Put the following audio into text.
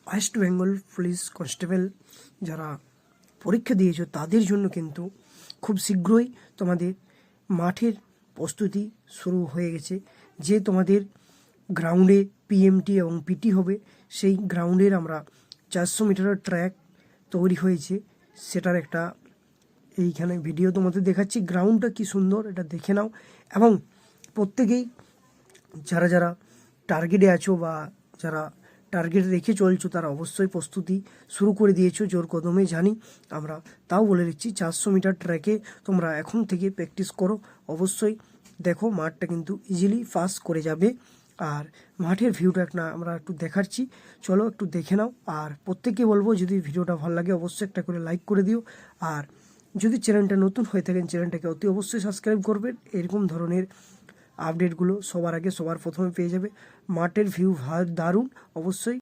West Bengal police constable যারা পরীক্ষা দিয়েছো তাদের জন্য কিন্তু খুব শীঘ্রই তোমাদের মাঠের প্রস্তুতি শুরু হয়ে গেছে। যে তোমাদের গ্রাউন্ডে পিএমটি এবং পিটি হবে, সেই গ্রাউন্ডের আমরা 400 মিটারের ট্র্যাক তৈরি হয়েছে, সেটার একটা এইখানে ভিডিও তোমাদের দেখাচ্ছি। গ্রাউন্ডটা কি সুন্দর এটা দেখে নাও। এবং প্রত্যেকেই যারা যারা টার্গেটে আছো বা যারা টার্গেট রেখে চলছো তারা অবশ্যই প্রস্তুতি শুরু করে দিয়েছো জোর কদমে, জানি আমরা। তাও বলে দিচ্ছি 400 মিটার ট্র্যাকে তোমরা এখন থেকে প্র্যাকটিস করো। অবশ্যই দেখো মাঠটা কিন্তু ইজিলি পাস করে যাবে। আর মাঠের ভিউটা আমরা একটু দেখাচ্ছি, চলো একটু দেখে নাও। আর প্রত্যেককে বলবো যদি ভিডিওটা ভালো লাগে অবশ্যই একটা করে লাইক করে দিও। আর যদি চ্যানেলটা নতুন হয়ে থাকেন চ্যানেলটাকে অতি অবশ্যই সাবস্ক্রাইব করবেন। এরকম ধরনের আপডেটগুলো সবার আগে সবার প্রথমে পেয়ে যাবে। মাঠের ভিউ দারুণ, অবশ্যই